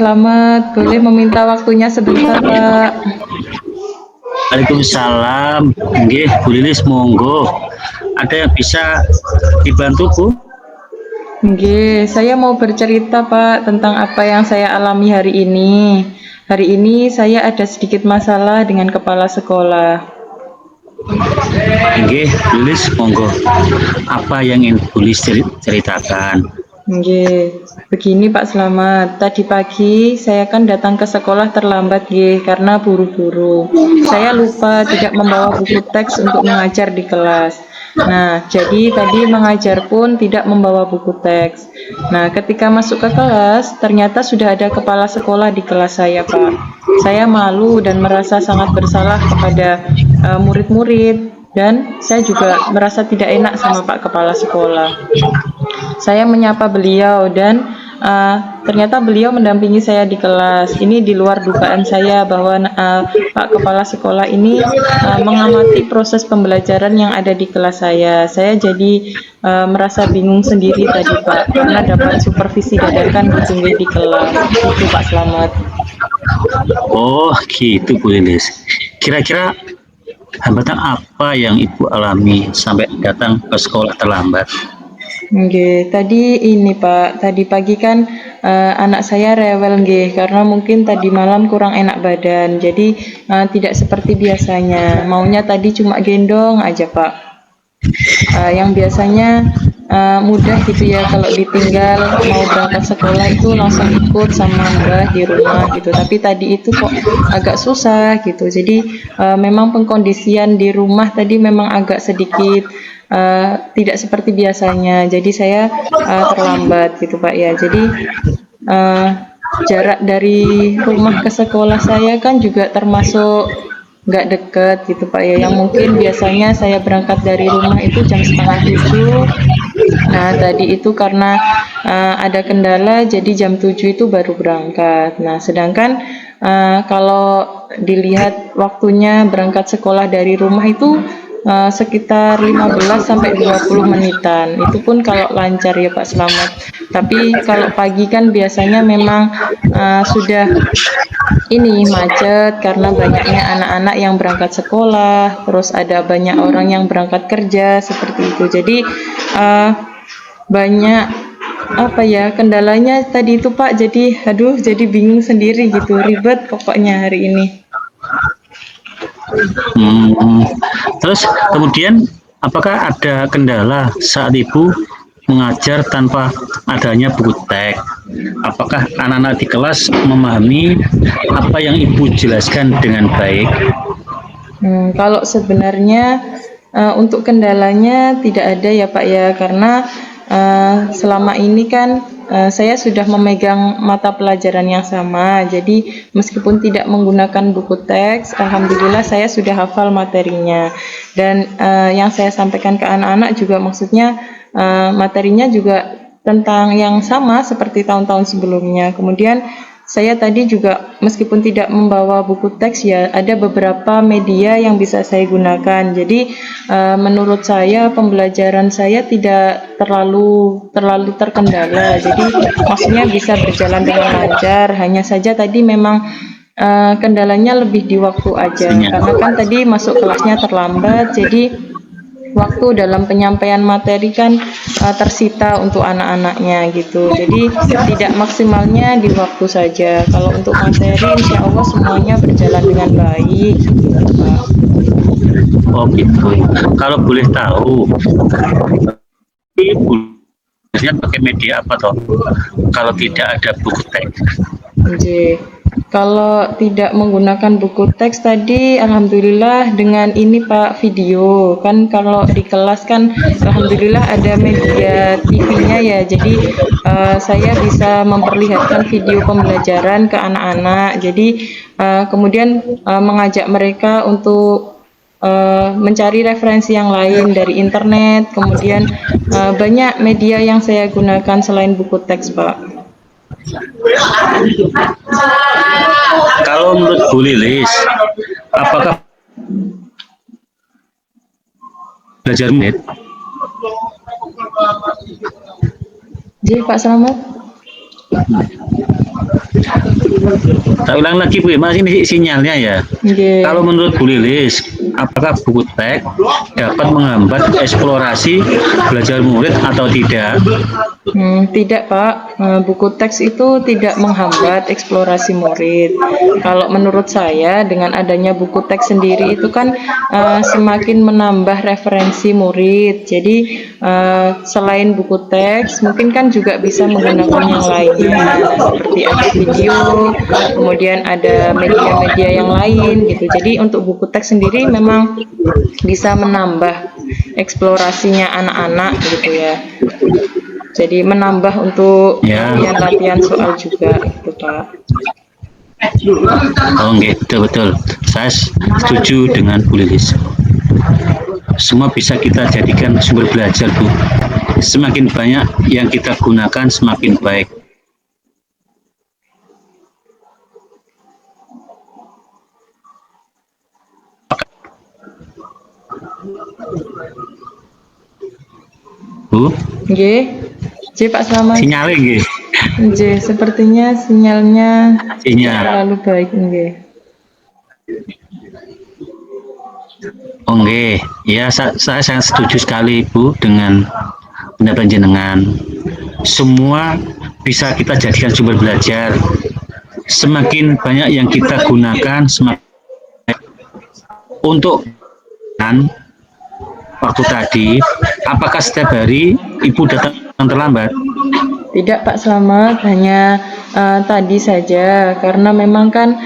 Selamat. Boleh meminta waktunya sebentar, Pak? Waalaikumsalam. Nggih, Bu Lilis monggo. Ada yang bisa dibantuku? Nggih, saya mau bercerita, Pak, tentang apa yang saya alami hari ini. Hari ini saya ada sedikit masalah dengan kepala sekolah. Nggih, Bu Lilis monggo. Apa yang ingin Bu Lilis ceritakan? Nggih, begini Pak Slamet. Tadi pagi saya kan datang ke sekolah terlambat nggih karena buru-buru. Saya lupa tidak membawa buku teks untuk mengajar di kelas. Nah, jadi tadi mengajar pun tidak membawa buku teks. Nah, ketika masuk ke kelas, ternyata sudah ada kepala sekolah di kelas saya, Pak. Saya malu dan merasa sangat bersalah kepada murid-murid dan saya juga merasa tidak enak sama Pak Kepala Sekolah. Saya menyapa beliau dan ternyata beliau mendampingi saya di kelas. Ini di luar dugaan saya bahwa Pak Kepala Sekolah ini mengamati proses pembelajaran yang ada di kelas saya. Saya jadi merasa bingung sendiri tadi Pak, karena dapat supervisi dadakan di kelas. Itu Pak Slamet. Oh, gitu Bu Lilis. Kira-kira hambatan apa yang Ibu alami sampai datang ke sekolah terlambat? Nggih, tadi ini Pak, tadi pagi kan anak saya rewel nggih karena mungkin tadi malam kurang enak badan. Jadi tidak seperti biasanya. Maunya tadi cuma gendong aja Pak. Yang biasanya mudah gitu ya kalau ditinggal mau berangkat sekolah itu langsung ikut sama Mbah di rumah gitu. Tapi tadi itu kok agak susah gitu. Jadi memang pengkondisian di rumah tadi memang agak sedikit tidak seperti biasanya. Jadi saya terlambat gitu Pak ya. Jadi jarak dari rumah ke sekolah saya kan juga termasuk nggak deket gitu Pak ya. Yang mungkin biasanya saya berangkat dari rumah itu jam setengah 7. Nah tadi itu karena ada kendala jadi jam 7 itu baru berangkat. Nah sedangkan kalau dilihat waktunya berangkat sekolah dari rumah itu sekitar 15 sampai 20 menitan. Itu pun kalau lancar ya Pak Slamet. Tapi kalau pagi kan biasanya memang sudah ini macet karena banyaknya anak-anak yang berangkat sekolah, terus ada banyak orang yang berangkat kerja seperti itu. Jadi banyak apa ya kendalanya tadi itu Pak. Jadi aduh jadi bingung sendiri gitu, ribet pokoknya hari ini. Terus kemudian apakah ada kendala saat Ibu mengajar tanpa adanya buku teks? Apakah anak-anak di kelas memahami apa yang Ibu jelaskan dengan baik? Kalau sebenarnya untuk kendalanya tidak ada ya Pak ya, karena selama ini kan saya sudah memegang mata pelajaran yang sama, jadi meskipun tidak menggunakan buku teks, alhamdulillah saya sudah hafal materinya. Dan yang saya sampaikan ke anak-anak juga maksudnya materinya juga tentang yang sama seperti tahun-tahun sebelumnya. Kemudian saya tadi juga meskipun tidak membawa buku teks ya, ada beberapa media yang bisa saya gunakan. Jadi menurut saya pembelajaran saya tidak terlalu terkendala. Jadi maksudnya bisa berjalan dengan lancar. Hanya saja tadi memang kendalanya lebih di waktu aja. Karena kan tadi masuk kelasnya terlambat, jadi waktu dalam penyampaian materi kan tersita untuk anak-anaknya gitu. Jadi tidak maksimalnya di waktu saja. Kalau untuk materi insya Allah semuanya berjalan dengan baik gitu Pak. Oh gitu. Kalau boleh tahu, Ibu pakai media apa toh? Kalau tidak ada buku teks. Oke. Kalau tidak menggunakan buku teks tadi, alhamdulillah dengan ini Pak video kan kalau di kelas kan alhamdulillah ada media TV-nya ya, jadi saya bisa memperlihatkan video pembelajaran ke anak-anak. Jadi kemudian mengajak mereka untuk mencari referensi yang lain dari internet. Kemudian banyak media yang saya gunakan selain buku teks Pak. Kalau menurut Bu Lilis, apakah belajar menit? Jadi Pak Slamet. Tak ulang lagi Bu, Mas ini sinyalnya ya. Nggih. Kalau menurut Bu Lilis, apakah buku teks dapat menghambat eksplorasi belajar murid atau tidak? Tidak Pak, buku teks itu tidak menghambat eksplorasi murid. Kalau menurut saya dengan adanya buku teks sendiri itu kan semakin menambah referensi murid. Jadi selain buku teks, mungkin kan juga bisa menggunakan yang lainnya, seperti ada video, kemudian ada media-media yang lain gitu. Jadi untuk buku teks sendiri memang bisa menambah eksplorasinya anak-anak gitu ya. Jadi menambah untuk Ya. latihan-latihan soal juga gitu Pak. Oh, nggih, betul. Saya setuju dengan Bu Lilis. Semua bisa kita jadikan sumber belajar, Bu. Semakin banyak yang kita gunakan, semakin baik. Bu, Nggih. Pak Slamet. sinyalnya nggih. Nggih, sepertinya sinyalnya Sinyal. terlalu baik nggih. Oh, nggih. Ya, saya sangat setuju sekali, Bu, dengan pendapat jenengan. Semua bisa kita jadikan sumber belajar. Semakin banyak yang kita gunakan, semakin untuk waktu tadi, apakah setiap hari Ibu datang terlambat? Tidak Pak Slamet, hanya tadi saja karena memang kan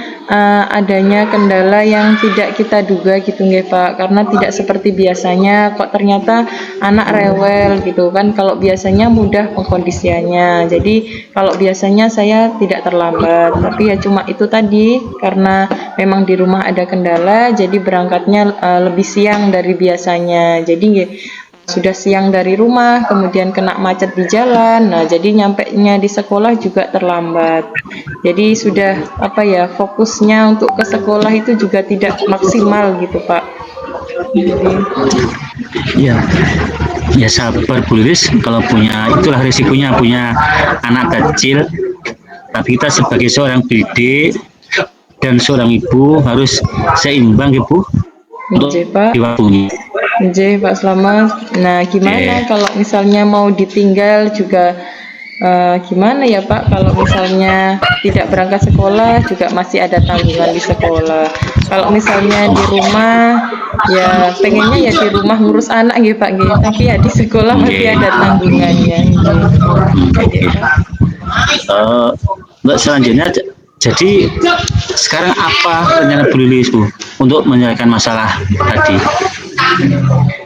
adanya kendala yang tidak kita duga gitu nggih Pak, karena tidak seperti biasanya kok ternyata anak rewel gitu kan. Kalau biasanya mudah pengkondisiannya, jadi kalau biasanya saya tidak terlambat, tapi ya cuma itu tadi karena memang di rumah ada kendala, jadi berangkatnya lebih siang dari biasanya. Jadi sudah siang dari rumah, kemudian kena macet di jalan, nah jadi nyampainya di sekolah juga terlambat. Jadi sudah fokusnya untuk ke sekolah itu juga tidak maksimal gitu Pak. Jadi, ya sabar Bu Lilis, kalau itulah risikonya punya anak kecil. Tapi kita sebagai seorang pendidik dan seorang ibu harus seimbang Ibu untuk Pak. diwaktunya. Pak Slamet. Nah, gimana kalau misalnya mau ditinggal juga gimana ya Pak? Kalau misalnya tidak berangkat sekolah juga masih ada tanggungan di sekolah. Kalau misalnya di rumah ya pengennya ya di rumah ngurus anak gitu Pak gitu. Tapi ya di sekolah masih ada tanggungannya. Untuk selanjutnya, jadi sekarang apa rencana Bu Lilis Bu untuk menyelesaikan masalah tadi?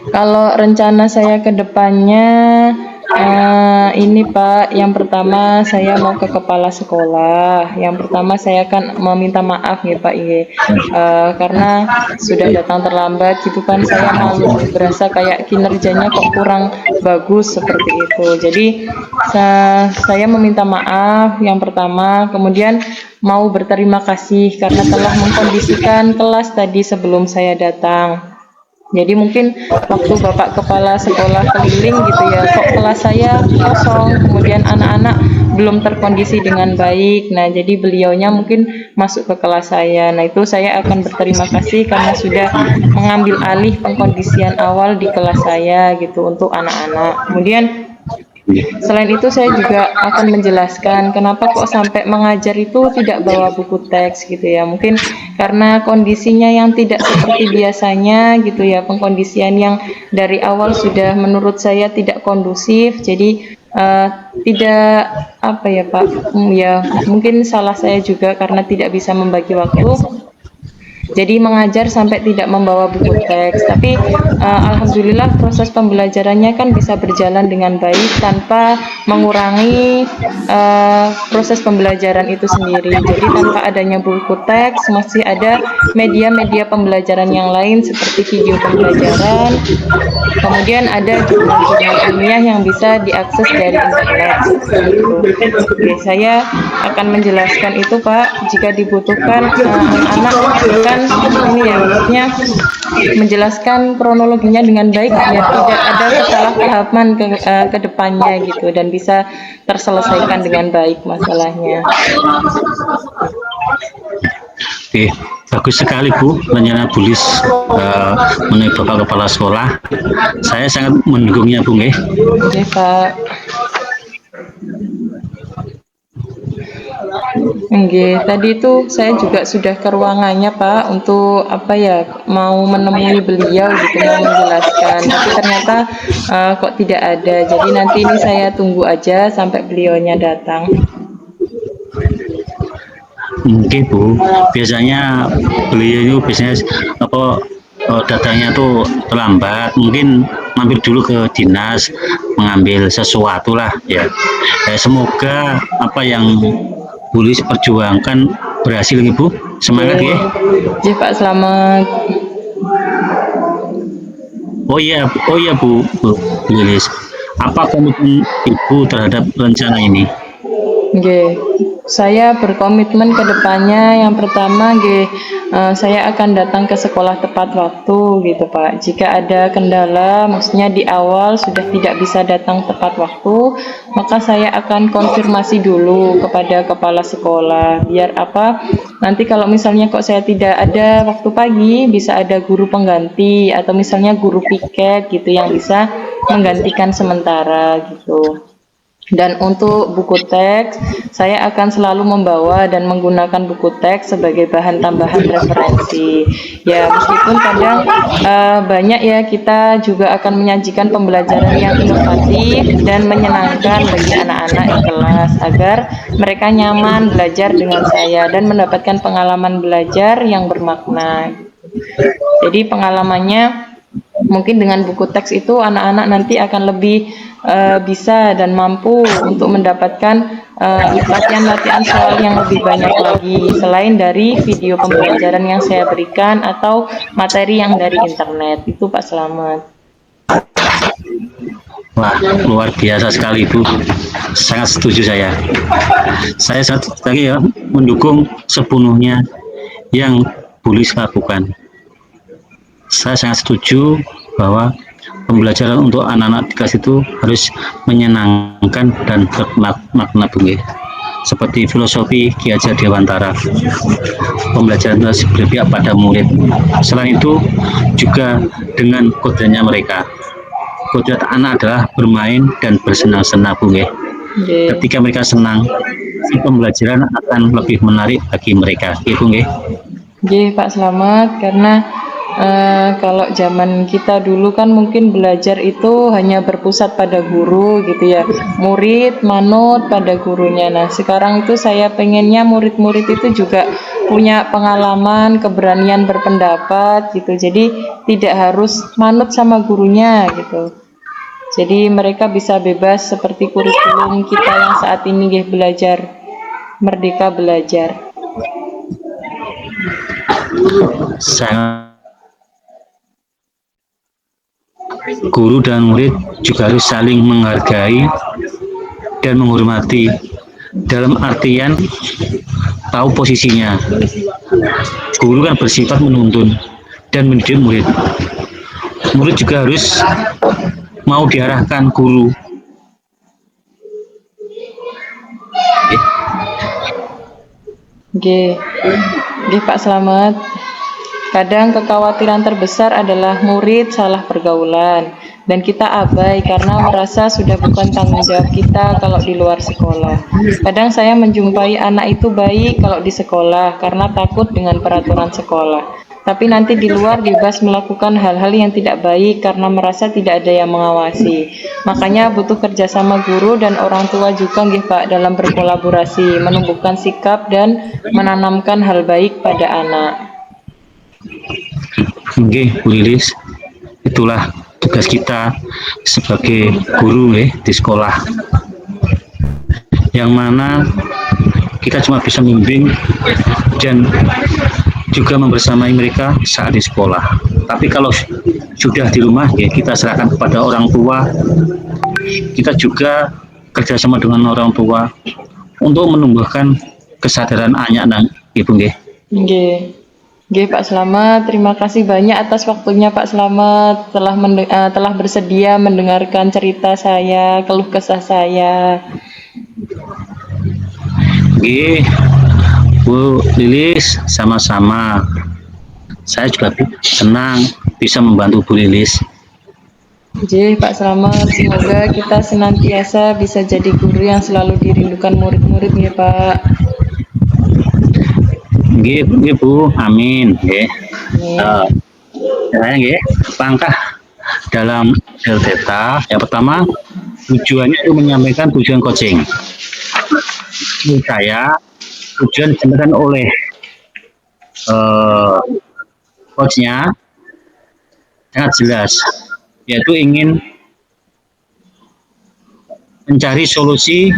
Kalau rencana saya ke depannya ini Pak, yang pertama saya mau ke kepala sekolah. Yang pertama saya akan meminta maaf ya Pak karena sudah datang terlambat gitu kan, saya malu berasa kayak kinerjanya kok kurang bagus seperti itu. Jadi saya meminta maaf yang pertama, kemudian mau berterima kasih karena telah mengkondisikan kelas tadi sebelum saya datang. Jadi mungkin waktu Bapak Kepala Sekolah keliling gitu ya, kok kelas saya kosong, kemudian anak-anak belum terkondisi dengan baik. Nah, jadi beliaunya mungkin masuk ke kelas saya. Nah, itu saya akan berterima kasih karena sudah mengambil alih pengkondisian awal di kelas saya gitu untuk anak-anak. Kemudian selain itu saya juga akan menjelaskan kenapa kok sampai mengajar itu tidak bawa buku teks gitu ya. Mungkin karena kondisinya yang tidak seperti biasanya gitu ya, pengkondisian yang dari awal sudah menurut saya tidak kondusif. Jadi tidak Pak, ya mungkin salah saya juga karena tidak bisa membagi waktu. Jadi mengajar sampai tidak membawa buku teks, tapi alhamdulillah proses pembelajarannya kan bisa berjalan dengan baik tanpa mengurangi proses pembelajaran itu sendiri. Jadi tanpa adanya buku teks masih ada media-media pembelajaran yang lain seperti video pembelajaran. Kemudian ada jurnal-jurnal ilmiah yang bisa diakses dari internet. Oke, saya akan menjelaskan itu Pak. Jika dibutuhkan anak-anak kan ini ya, maksudnya menjelaskan kronologinya dengan baik biar tidak ada kesalahpahaman ke depannya gitu dan bisa terselesaikan dengan baik masalahnya. Oke, bagus sekali Bu rencana Bulis mengenai Bapak Kepala Sekolah. Saya sangat mendukungnya Bu nggih. Oke Pak. Oke, tadi itu saya juga sudah ke ruangannya Pak untuk apa ya, mau menemui beliau gitu, mau menjelaskan, tapi ternyata kok tidak ada. Jadi nanti ini saya tunggu aja sampai beliaunya datang. Oke Bu, biasanya beliau itu biasanya datangnya tuh terlambat, mungkin mampir dulu ke dinas mengambil sesuatu lah ya. Semoga apa yang Bulis perjuangkan berhasil Ibu. Semangat ya. Oke Pak, selamat. Oh iya Bu Lilis. Apa komitmen Ibu terhadap rencana ini? Oke, saya berkomitmen ke depannya. Yang pertama, saya akan datang ke sekolah tepat waktu gitu Pak. Jika ada kendala, maksudnya di awal sudah tidak bisa datang tepat waktu, maka saya akan konfirmasi dulu kepada kepala sekolah. Biar apa? Nanti kalau misalnya kok saya tidak ada waktu pagi, bisa ada guru pengganti atau misalnya guru piket gitu yang bisa menggantikan sementara gitu. Dan untuk buku teks, saya akan selalu membawa dan menggunakan buku teks sebagai bahan tambahan referensi. Ya, meskipun kadang banyak ya, kita juga akan menyajikan pembelajaran yang inovatif dan menyenangkan bagi anak-anak di kelas agar mereka nyaman belajar dengan saya dan mendapatkan pengalaman belajar yang bermakna. Jadi pengalamannya mungkin dengan buku teks itu anak-anak nanti akan lebih bisa dan mampu untuk mendapatkan latihan-latihan soal yang lebih banyak lagi selain dari video pembelajaran yang saya berikan atau materi yang dari internet. Itu Pak Slamet. Wah, luar biasa sekali Bu. Sangat setuju saya. Saya satu lagi ya mendukung sepenuhnya yang Bulis lakukan. Saya sangat setuju bahwa pembelajaran untuk anak-anak di kelas itu harus menyenangkan dan bermakna Bu. Seperti filosofi Ki Hajar Dewantara, pembelajaran harus berpihak pada murid. Selain itu juga dengan kodratnya mereka. Kodrat anak adalah bermain dan bersenang-senang Bu. Ketika mereka senang, pembelajaran akan lebih menarik bagi mereka. Bu. Pak Slamet, karena kalau zaman kita dulu kan mungkin belajar itu hanya berpusat pada guru gitu ya, murid manut pada gurunya. Nah sekarang itu saya pengennya murid-murid itu juga punya pengalaman, keberanian berpendapat gitu, jadi tidak harus manut sama gurunya gitu. Jadi mereka bisa bebas seperti kurikulum kita yang saat ini belajar, merdeka belajar. Guru dan murid juga harus saling menghargai dan menghormati dalam artian tahu posisinya. Guru kan bersifat menuntun dan mendidik murid. Murid juga harus mau diarahkan guru. Oke, Pak Slamet. Kadang kekhawatiran terbesar adalah murid salah pergaulan dan kita abai karena merasa sudah bukan tanggung jawab kita kalau di luar sekolah. Kadang saya menjumpai anak itu baik kalau di sekolah karena takut dengan peraturan sekolah. Tapi nanti di luar bebas melakukan hal-hal yang tidak baik karena merasa tidak ada yang mengawasi. Makanya butuh kerjasama guru dan orang tua juga Pak dalam berkolaborasi, menumbuhkan sikap dan menanamkan hal baik pada anak. Oke, Bu Lilis, itulah tugas kita sebagai guru di sekolah. Yang mana kita cuma bisa membimbing dan juga membersamai mereka saat di sekolah. Tapi kalau sudah di rumah kita serahkan kepada orang tua. Kita juga kerjasama dengan orang tua untuk menumbuhkan kesadaran anak dan ibu. Nggih. Nggih, Pak Slamet, terima kasih banyak atas waktunya Pak Slamet telah bersedia mendengarkan cerita saya, keluh kesah saya. Nggih, Bu Lilis, sama-sama. Saya juga senang bisa membantu Bu Lilis. Nggih, Pak Slamet, semoga kita senantiasa bisa jadi guru yang selalu dirindukan murid-murid ya, Pak. Nggih, Bu, amin. Nggih. Amin. Saya nggih, langkah dalam Delta yang pertama tujuannya itu menyampaikan tujuan coaching. Menurut saya tujuan disampaikan oleh coachnya sangat jelas, yaitu ingin mencari solusi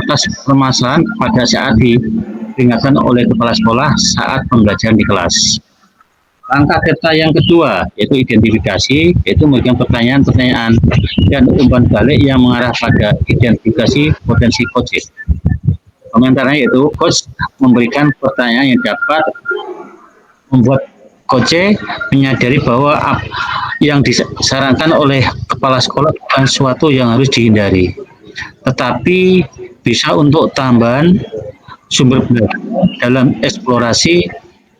atas permasalahan pada saat diperingatkan oleh kepala sekolah saat pembelajaran di kelas. Langkah Delta yang kedua yaitu identifikasi, yaitu memberikan pertanyaan-pertanyaan dan umpan balik yang mengarah pada identifikasi potensi coaching. Komentarnya yaitu coach memberikan pertanyaan yang dapat membuat coach menyadari bahwa yang disarankan oleh kepala sekolah bukan sesuatu yang harus dihindari, tetapi bisa untuk tambahan sumber belajar dalam eksplorasi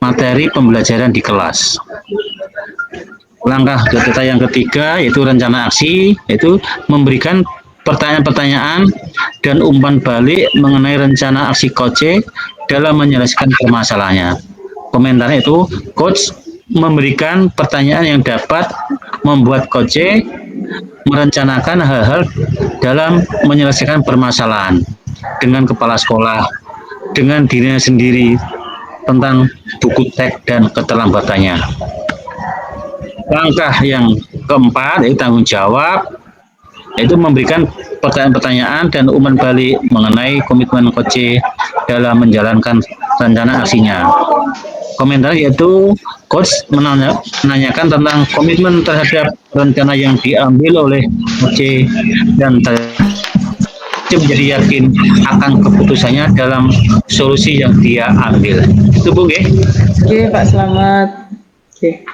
materi pembelajaran di kelas. Langkah Delta yang ketiga yaitu rencana aksi, yaitu memberikan pertanyaan-pertanyaan dan umpan balik mengenai rencana aksi coach dalam menyelesaikan permasalahannya. Komentarnya itu, coach memberikan pertanyaan yang dapat membuat coach merencanakan hal-hal dalam menyelesaikan permasalahan dengan kepala sekolah, dengan dirinya sendiri tentang buku teks dan keterlambatannya. Langkah yang keempat yaitu tanggung jawab, yaitu memberikan pertanyaan-pertanyaan dan umpan balik mengenai komitmen coach dalam menjalankan rencana aksinya. Komentar yaitu coach menanyakan tentang komitmen terhadap rencana yang diambil oleh coach dan menjadi yakin akan keputusannya dalam solusi yang dia ambil. Itu Bu, nggih. Oke, Pak Slamet. Oke.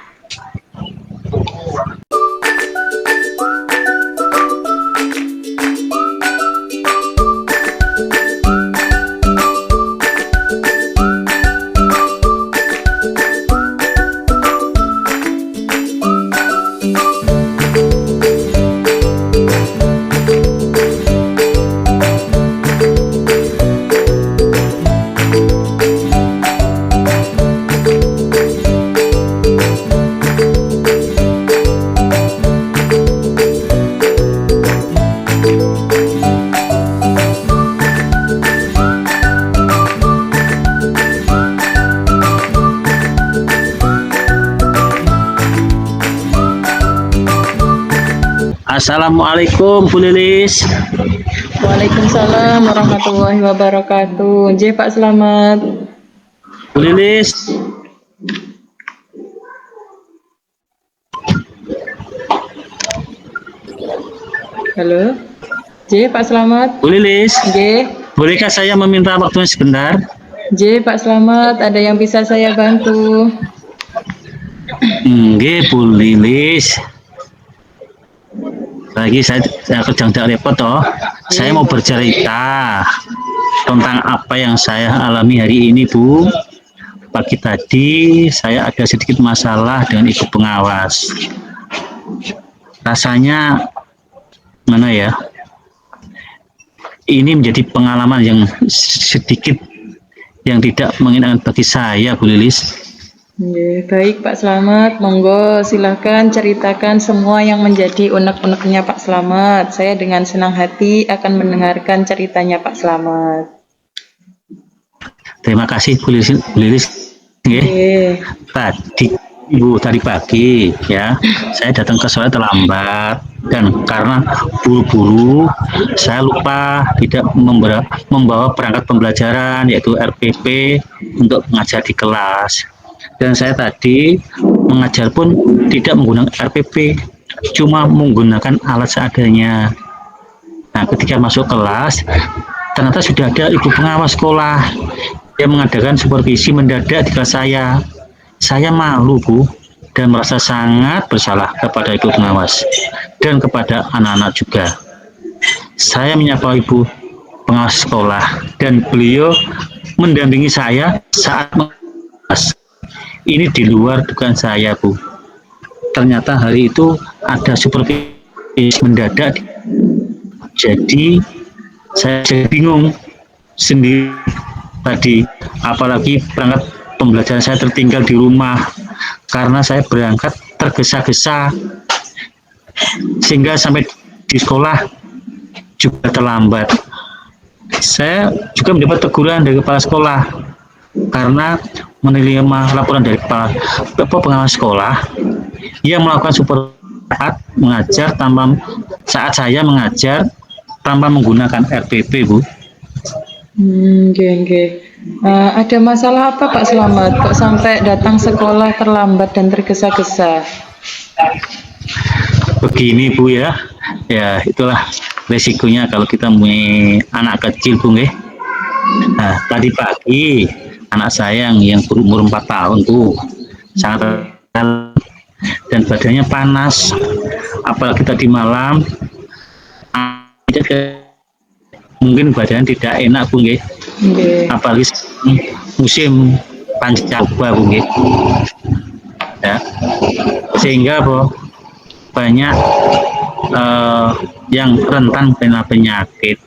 Assalamualaikum Bu Lilis. Waalaikumsalam warahmatullahi wabarakatuh. Nggih, Pak Slamet. Bu Lilis. Halo. Nggih, Pak Slamet. Bu Lilis. Nggih. Bolehkah saya meminta waktunya sebentar? Nggih, Pak Slamet, ada yang bisa saya bantu? Nggih, Bu Lilis. Lagi saya kerjaan tidak repot toh. Saya mau bercerita tentang apa yang saya alami hari ini, Bu. Pagi tadi saya ada sedikit masalah dengan ibu pengawas. Rasanya mana ya? Ini menjadi pengalaman yang sedikit yang tidak mengenakan bagi saya, Bu Lilis. Baik Pak Slamet, monggo silahkan ceritakan semua yang menjadi unek-uneknya Pak Slamet. Saya dengan senang hati akan mendengarkan ceritanya Pak Slamet. Terima kasih Bu Lilis. Tadi pagi ya, saya datang ke sekolah terlambat dan karena buru-buru saya lupa tidak membawa perangkat pembelajaran yaitu RPP untuk mengajar di kelas. Dan saya tadi mengajar pun tidak menggunakan RPP, cuma menggunakan alat seadanya. Nah, ketika masuk kelas, ternyata sudah ada ibu pengawas sekolah yang mengadakan supervisi mendadak di kelas saya. Saya malu, Bu, dan merasa sangat bersalah kepada ibu pengawas dan kepada anak-anak juga. Saya menyapa ibu pengawas sekolah dan beliau mendampingi saya saat mengawas. Ini di luar dugaan saya, Bu. Ternyata hari itu ada supervisi mendadak, jadi saya bingung sendiri tadi, apalagi berangkat pembelajaran saya tertinggal di rumah karena saya berangkat tergesa-gesa sehingga sampai di sekolah juga terlambat. Saya juga mendapat teguran dari kepala sekolah karena menerima laporan dari kepala pengawas sekolah yang melakukan super mengajar tanpa saat saya mengajar tanpa menggunakan RPP, Bu. Oke. Ada masalah apa Pak Slamet? Kok sampai datang sekolah terlambat dan tergesa-gesa? Begini, Bu, ya. Ya, itulah resikonya kalau kita punya anak kecil, Bu, nggih. Nah, tadi pagi anak saya yang berumur 4 tahun, Bu, sangat dan badannya panas. Apalagi tadi malam mungkin badan tidak enak, Bu, nggih. Apalagi musim pancaroba, Bu, nggih. Ya. Sehingga, Bu, banyak yang rentan kena penyakit.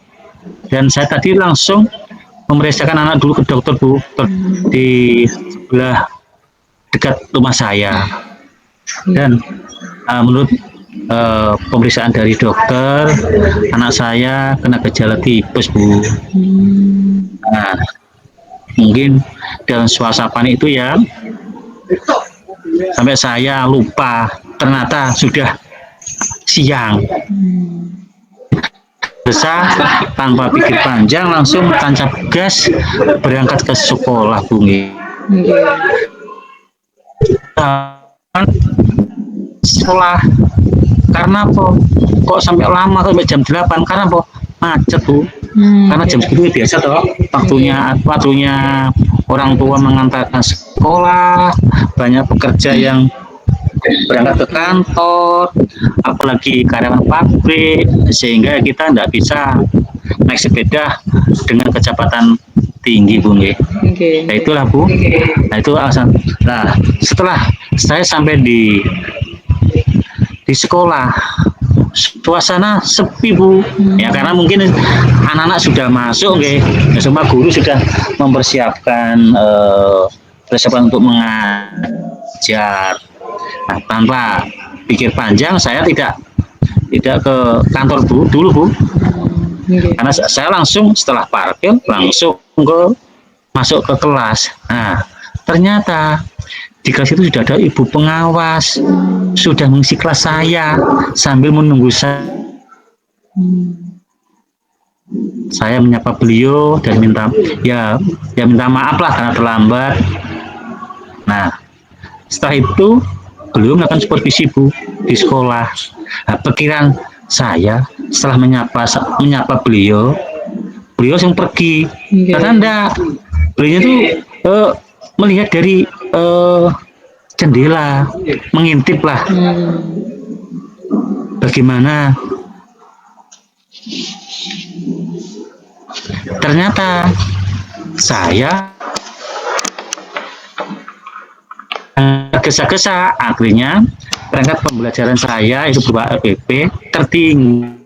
Dan saya tadi langsung memeriksakan anak dulu ke dokter, Bu, di sebelah dekat rumah saya. Dan menurut pemeriksaan dari dokter, anak saya kena gejala tipes, Bu. Nah, mungkin dalam suasana panik itu ya, sampai saya lupa, ternyata sudah siang. Besar tanpa pikir panjang langsung tancap gas berangkat ke sekolah, Bu. Sekolah karena kok sampai lama sampai jam 8 karena macet, Bu. Karena jam segitu biasa toh waktunya orang tua mengantarkan sekolah, banyak pekerja yang berangkat ke kantor, apalagi karyawan pabrik, sehingga kita tidak bisa naik sepeda dengan kecepatan tinggi, Bu. Nah, itulah, Bu. Nah, itu alasan. Nah, setelah saya sampai di sekolah, suasana sepi, Bu. Ya, karena mungkin anak-anak sudah masuk, ya, semua guru sudah mempersiapkan persiapan untuk mengajar. Nah, tanpa pikir panjang, saya tidak ke kantor dulu, Bu. Karena saya langsung setelah parkir langsung masuk ke kelas. Nah, ternyata di kelas itu sudah ada ibu pengawas, sudah mengisi kelas saya sambil menunggu saya. Saya menyapa beliau dan minta maaf lah karena terlambat. Nah, setelah itu beliau melakukan supervisi, Bu, di sekolah. Nah, pikiran saya setelah menyapa beliau langsung pergi. Karena enggak, beliau itu melihat dari jendela, mengintip lah bagaimana. Ternyata saya tergesa-gesa, akhirnya perangkat pembelajaran saya itu berupa RPP tertinggal.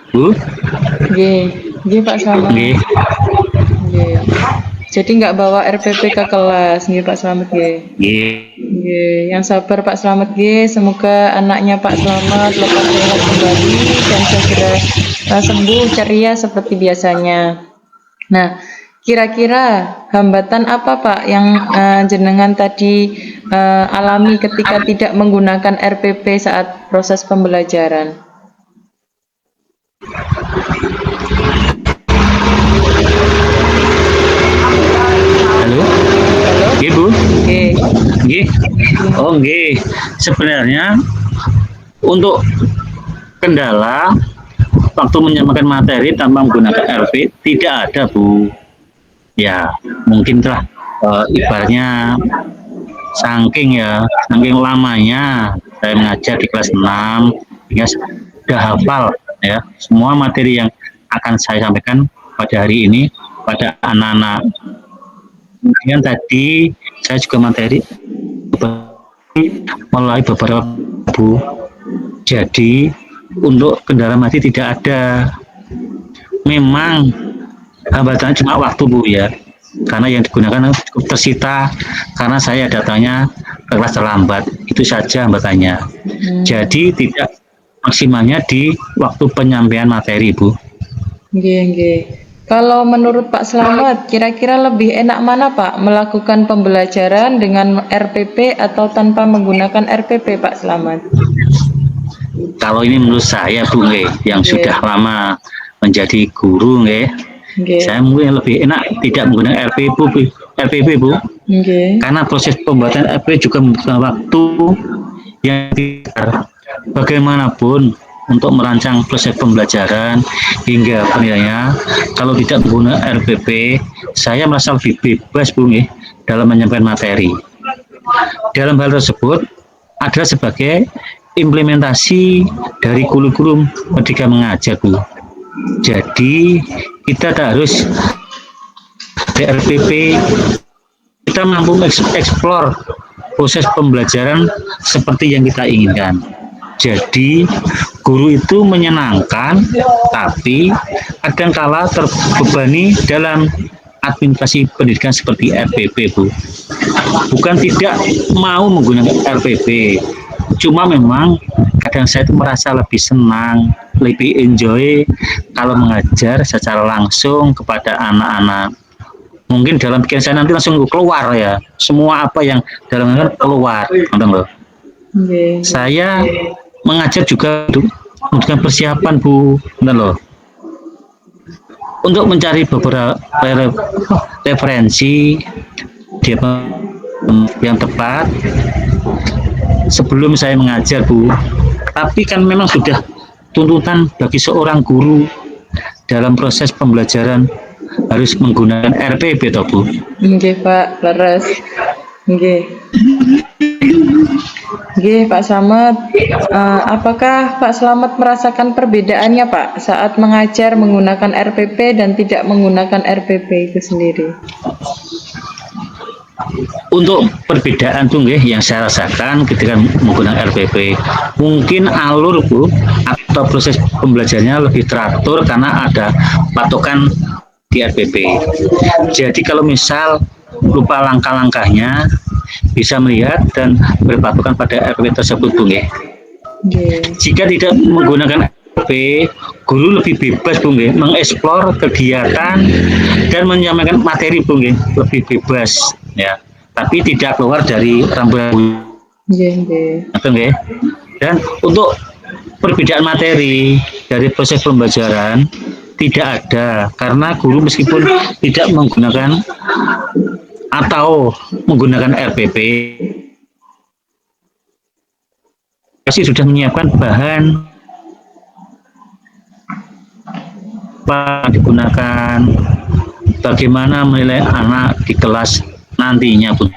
Bu? Nggih, Pak Slamet. Nggih. Jadi nggak bawa RPP ke kelas, nggih Pak Slamet, nggih. Nggih, yang sabar Pak Slamet, nggih. Semoga anaknya Pak Slamet lekas sehat kembali dan segera sembuh ceria seperti biasanya. Nah, kira-kira hambatan apa, Pak, yang jenengan tadi alami ketika tidak menggunakan RPP saat proses pembelajaran? Halo? Nggih, Bu? Nggih. Oh, nggih. Sebenarnya untuk kendala waktu menyampaikan materi tanpa menggunakan RP tidak ada, Bu. Ya, mungkin telah ibaratnya saking lamanya saya mengajar di kelas 6 hingga sudah hafal ya semua materi yang akan saya sampaikan pada hari ini pada anak-anak. Kemudian tadi saya juga materi mulai beberapa Bu. Jadi untuk kendaraan mati tidak ada. Memang hambatannya cuma waktu Bu ya. Karena yang digunakan cukup tersita karena saya datangnya ke kelas terlambat. Itu saja hambatannya. Jadi tidak maksimalnya di waktu penyampaian materi Bu. Nggih. Kalau menurut Pak Slamet, kira-kira lebih enak mana Pak, melakukan pembelajaran dengan RPP atau tanpa menggunakan RPP Pak Slamet? Kalau ini menurut saya Bu yang sudah lama menjadi guru saya mungkin lebih enak tidak menggunakan RPP Bu. Karena proses pembuatan RPP juga membutuhkan waktu yang bagaimanapun untuk merancang proses pembelajaran hingga penilaiannya. Kalau tidak menggunakan RPP, saya merasa lebih bebas Bu dalam menyampaikan materi. Dalam hal tersebut adalah sebagai implementasi dari kurikulum ketika mengajar Bu. Jadi kita tak harus RPP, kita mampu eksplor proses pembelajaran seperti yang kita inginkan. Jadi guru itu menyenangkan, tapi kadangkala terbebani dalam administrasi pendidikan seperti RPP Bu. Bukan tidak mau menggunakan RPP, cuma memang kadang saya itu merasa lebih senang, lebih enjoy kalau mengajar secara langsung kepada anak-anak. Mungkin dalam pikiran saya nanti langsung keluar ya, semua apa yang dalam keluar, loh. Saya mengajar juga dengan persiapan Bu, loh. Untuk mencari beberapa referensi yang tepat sebelum saya mengajar Bu. Tapi kan memang sudah tuntutan bagi seorang guru dalam proses pembelajaran harus menggunakan RPP toh Bu. Nggih Pak, leres. Nggih. Nggih Pak Slamet, apakah Pak Slamet merasakan perbedaannya Pak saat mengajar menggunakan RPP dan tidak menggunakan RPP itu sendiri? Untuk perbedaan tuh yang saya rasakan ketika menggunakan RPP, mungkin alur Bu atau proses pembelajarannya lebih teratur karena ada patokan di RPP. Jadi kalau misal lupa langkah-langkahnya bisa melihat dan berpatokan pada RPP tersebut Bu Jika tidak menggunakan RPP, guru lebih bebas Bu mengeksplor kegiatan dan menyampaikan materi Bu lebih bebas ya. Tapi tidak keluar dari rambu-rambu. Dan untuk perbedaan materi dari proses pembelajaran tidak ada karena guru meskipun tidak menggunakan atau menggunakan RPP pasti sudah menyiapkan bahan apa digunakan, bagaimana menilai anak di kelas nantinya Bu.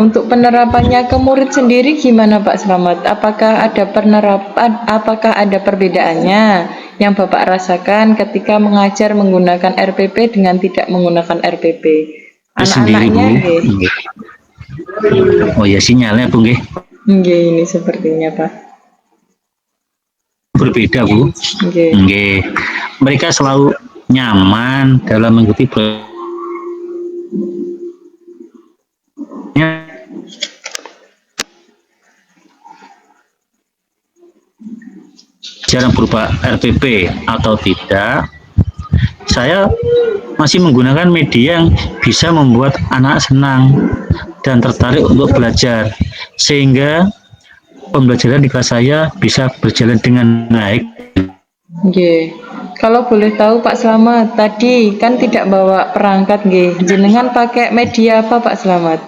Untuk penerapannya ke murid sendiri gimana Pak Slamet? Apakah ada perbedaannya yang Bapak rasakan ketika mengajar menggunakan RPP dengan tidak menggunakan RPP? Anak-anaknya Oh ya sinyalnya Bu ini sepertinya Pak. Berbeda Bu. Mereka selalu nyaman dalam mengikuti jarang berupa RPP atau tidak, saya masih menggunakan media yang bisa membuat anak senang dan tertarik untuk belajar sehingga pembelajaran di kelas saya bisa berjalan dengan baik. Kalau boleh tahu Pak Slamet, tadi kan tidak bawa perangkat jenengan pakai media apa Pak Slamet?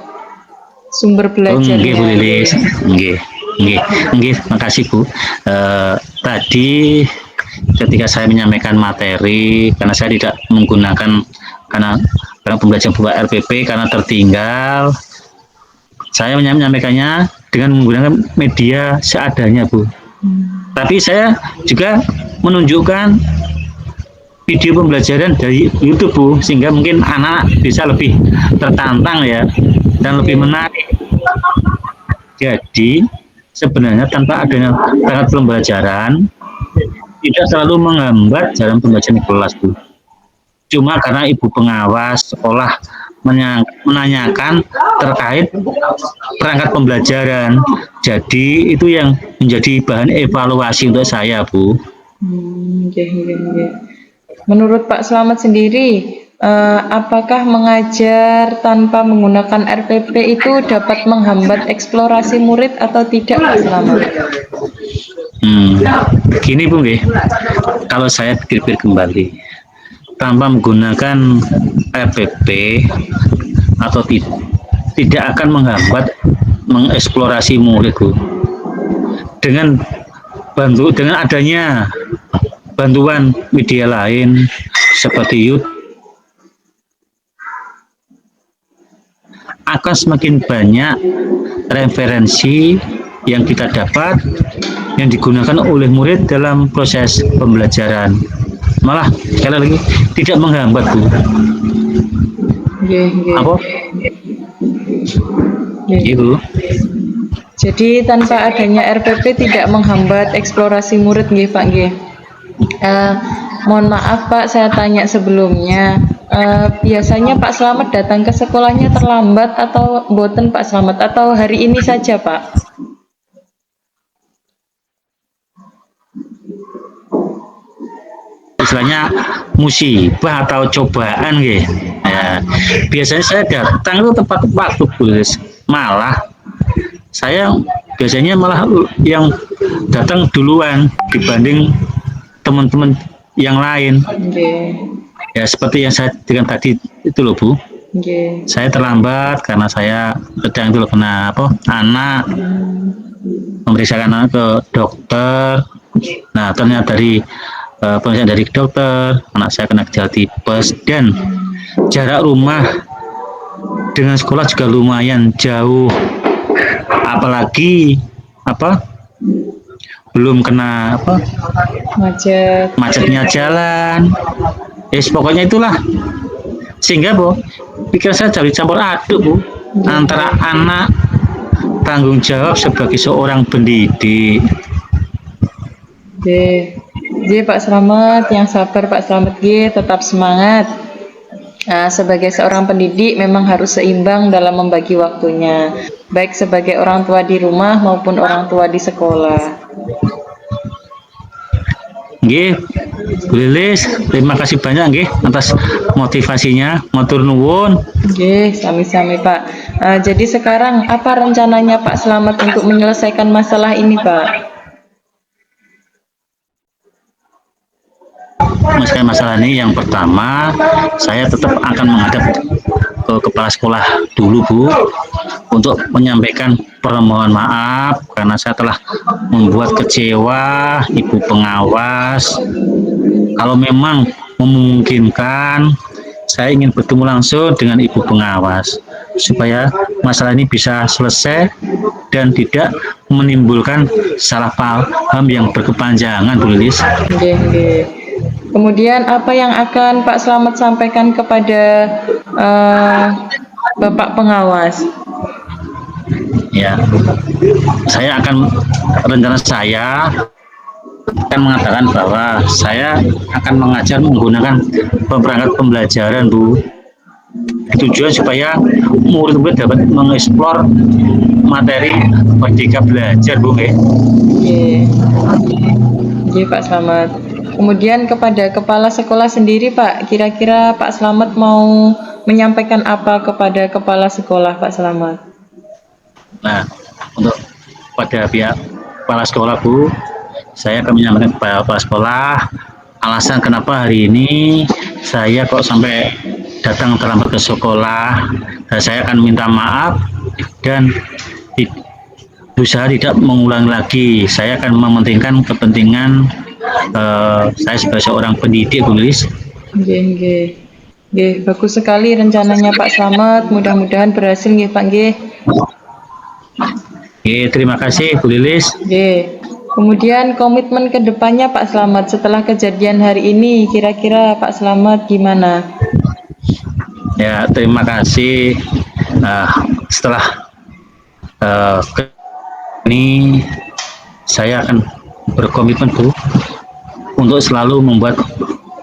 Sumber belajarnya. Nggih, nggih, makasih Bu. Tadi ketika saya menyampaikan materi, karena saya tidak menggunakan karena karena pembelajaran berupa RPP karena tertinggal, saya menyampaikannya dengan menggunakan media seadanya Bu. Tapi saya juga menunjukkan video pembelajaran dari YouTube Bu, sehingga mungkin anak bisa lebih tertantang ya dan lebih menarik. Jadi sebenarnya tanpa adanya perangkat pembelajaran tidak selalu menghambat jalan pembelajaran di kelas Bu. Cuma karena ibu pengawas sekolah menanyakan terkait perangkat pembelajaran. Jadi itu yang menjadi bahan evaluasi untuk saya Bu. Nggih, nggih, nggih. Menurut Pak Slamet sendiri, apakah mengajar tanpa menggunakan RPP itu dapat menghambat eksplorasi murid atau tidak, Pak Slamet? Gini Bu nggih, kalau saya pikir-pikir kembali, tanpa menggunakan RPP atau tidak akan menghambat mengeksplorasi murid Bu. Dengan adanya bantuan media lain seperti YouTube akan semakin banyak referensi yang kita dapat yang digunakan oleh murid dalam proses pembelajaran. Malah sekali lagi tidak menghambat Bu. Apa? Ibu. Jadi tanpa adanya RPP tidak menghambat eksplorasi murid nggih Pak nggih. Mohon maaf Pak, saya tanya sebelumnya. Biasanya Pak Slamet datang ke sekolahnya terlambat atau boten Pak Slamet, atau hari ini saja Pak? Istilahnya musibah atau cobaan gitu. Ya, biasanya saya datang itu tepat waktu guys. Malah saya biasanya malah yang datang duluan dibanding teman-teman yang lain. Ya seperti yang saya dengan tadi itu loh Bu. Saya terlambat karena saya sedang itu loh kena anak, memeriksakan anak ke dokter. Nah ternyata dari pemeriksaan dari dokter anak saya kena gejala tipes dan jarak rumah dengan sekolah juga lumayan jauh, apalagi belum kena macetnya jalan. Pokoknya itulah sehingga Bu pikir saya jadi campur aduk Bu antara anak, tanggung jawab sebagai seorang pendidik. Jadi Pak Slamet, yang sabar Pak Slamet, tetap semangat. Sebagai seorang pendidik memang harus seimbang dalam membagi waktunya, baik sebagai orang tua di rumah maupun orang tua di sekolah. Nggih, Bu Lilis, terima kasih banyak nggih atas motivasinya. Matur nuwun. Nggih, sami-sami Pak. Jadi sekarang apa rencananya Pak Slamet untuk menyelesaikan masalah ini Pak? Menyelesaikan masalah ini, yang pertama saya tetap akan menghadap ke kepala sekolah dulu Bu untuk menyampaikan permohonan maaf karena saya telah membuat kecewa ibu pengawas. Kalau memang memungkinkan saya ingin bertemu langsung dengan ibu pengawas supaya masalah ini bisa selesai dan tidak menimbulkan salah paham yang berkepanjangan Bu Lilis. Kemudian apa yang akan Pak Slamet sampaikan kepada Bapak pengawas? Ya, saya rencana saya akan mengatakan bahwa saya akan mengajar menggunakan perangkat pembelajaran Bu. Tujuan supaya murid-murid dapat mengeksplor materi Merdeka Belajar Bu. Oke Pak Slamet. Kemudian kepada kepala sekolah sendiri Pak, kira-kira Pak Slamet mau menyampaikan apa kepada kepala sekolah Pak Slamet? Nah, untuk pada pihak kepala sekolah Bu, saya akan menyampaikan kepada kepala sekolah alasan kenapa hari ini saya kok sampai datang terlambat ke sekolah, dan saya akan minta maaf dan berusaha tidak mengulang lagi. Saya akan mementingkan kepentingan saya sebagai seorang pendidik, Bu Lilis. Nggih, nggih. Nggih, bagus sekali rencananya Pak Slamet. Mudah-mudahan berhasil nggih Pak nggih. Oke, terima kasih Bu Lilis. Nggih. Kemudian komitmen ke depannya Pak Slamet setelah kejadian hari ini, kira-kira Pak Slamet gimana? Ya, terima kasih. Setelah ini saya akan berkomitmen Bu untuk selalu membuat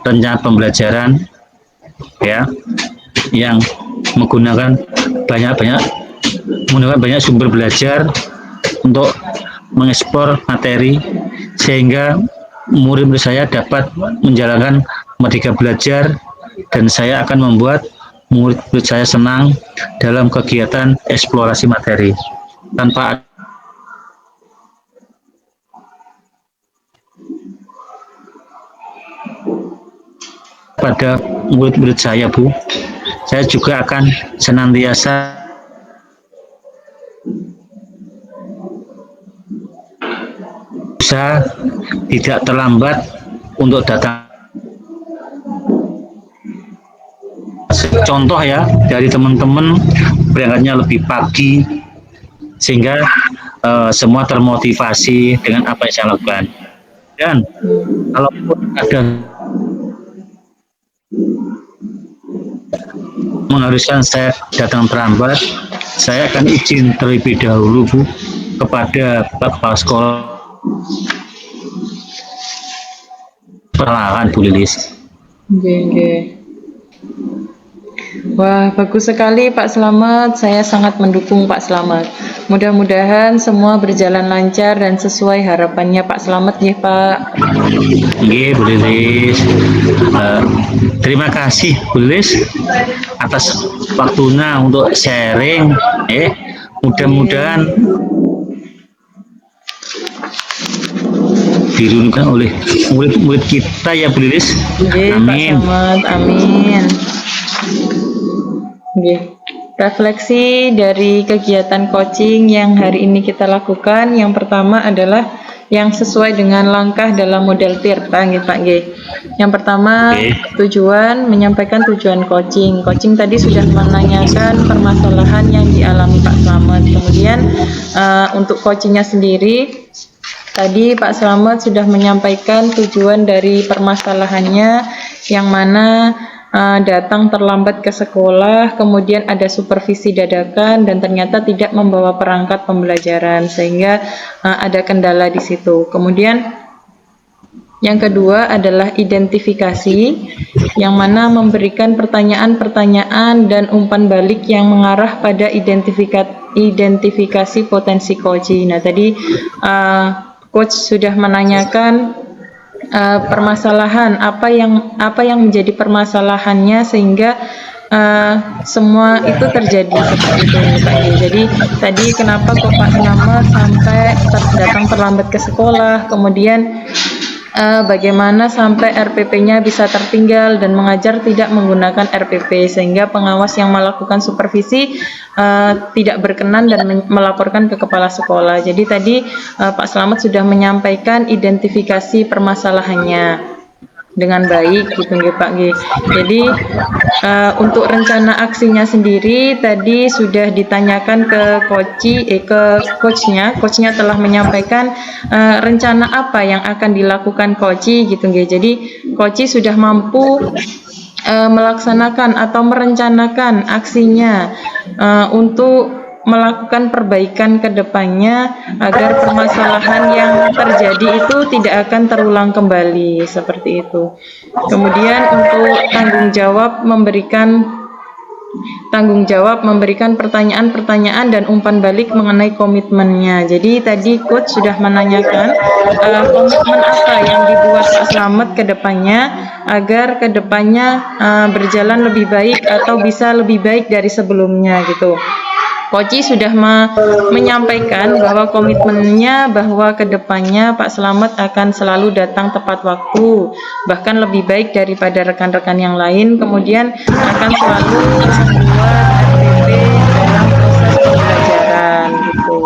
rencana pembelajaran ya yang menggunakan banyak sumber belajar untuk mengekspor materi sehingga murid-murid saya dapat menjalankan merdeka belajar, dan saya akan membuat murid-murid saya senang dalam kegiatan eksplorasi materi tanpa pada murid-murid saya, Bu. Saya juga akan senantiasa berusaha tidak terlambat untuk datang. Contoh ya, dari teman-teman berangkatnya lebih pagi sehingga semua termotivasi dengan apa yang saya lakukan. Dan kalau ada mengharuskan saya datang terlambat, saya akan izin terlebih dahulu Bu kepada Bapak Sekolah perlahan, Bu Lilis. Nggih. Wah, bagus sekali Pak Slamet. Saya sangat mendukung Pak Slamet. Mudah-mudahan semua berjalan lancar dan sesuai harapannya Pak Slamet ya Pak. Nggih, Bu Lilis. Terima kasih Bu Lilis atas waktunya untuk sharing. Mudah-mudahan diruntuhkan oleh murid-murid kita ya Bu Lilis. Amin. Pak Slamet, amin. Nggih. Refleksi dari kegiatan coaching yang hari ini kita lakukan, yang pertama adalah yang sesuai dengan langkah dalam model Tirta nggih Pak nggih. Yang pertama, tujuan, menyampaikan tujuan coaching. Coaching tadi sudah menanyakan permasalahan yang dialami Pak Slamet. Kemudian untuk coachingnya sendiri, tadi Pak Slamet sudah menyampaikan tujuan dari permasalahannya, yang mana datang terlambat ke sekolah, kemudian ada supervisi dadakan dan ternyata tidak membawa perangkat pembelajaran sehingga ada kendala di situ. Kemudian yang kedua adalah identifikasi, yang mana memberikan pertanyaan-pertanyaan dan umpan balik yang mengarah pada identifikasi potensi coaching. Nah, tadi coach sudah menanyakan permasalahan apa yang menjadi permasalahannya sehingga semua itu terjadi seperti itu Pak. Jadi tadi kenapa kok Pak Slamet sampai datang terlambat ke sekolah, kemudian bagaimana sampai RPP-nya bisa tertinggal dan mengajar tidak menggunakan RPP sehingga pengawas yang melakukan supervisi tidak berkenan dan melaporkan ke kepala sekolah. Jadi tadi Pak Slamet sudah menyampaikan identifikasi permasalahannya dengan baik gitu nggih Pak nggih. Jadi untuk rencana aksinya sendiri tadi sudah ditanyakan ke coachnya telah menyampaikan rencana apa yang akan dilakukan coach gitu nggih. Jadi coach sudah mampu melaksanakan atau merencanakan aksinya untuk melakukan perbaikan ke depannya agar permasalahan yang terjadi itu tidak akan terulang kembali seperti itu. Kemudian untuk tanggung jawab memberikan pertanyaan-pertanyaan dan umpan balik mengenai komitmennya. Jadi tadi coach sudah menanyakan komitmen apa yang dibuat Pak Slamet ke depannya agar ke depannya berjalan lebih baik atau bisa lebih baik dari sebelumnya gitu. Coach sudah menyampaikan bahwa komitmennya bahwa kedepannya Pak Slamet akan selalu datang tepat waktu, bahkan lebih baik daripada rekan-rekan yang lain, kemudian akan selalu membuat RPP dalam proses pembelajaran gitu.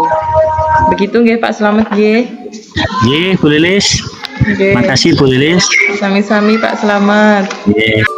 Begitu nggih Pak Slamet nggih. Nggih, Bu Lilis. Nggih. Makasih Bu Lilis. Sami-sami Pak Slamet. Nggih.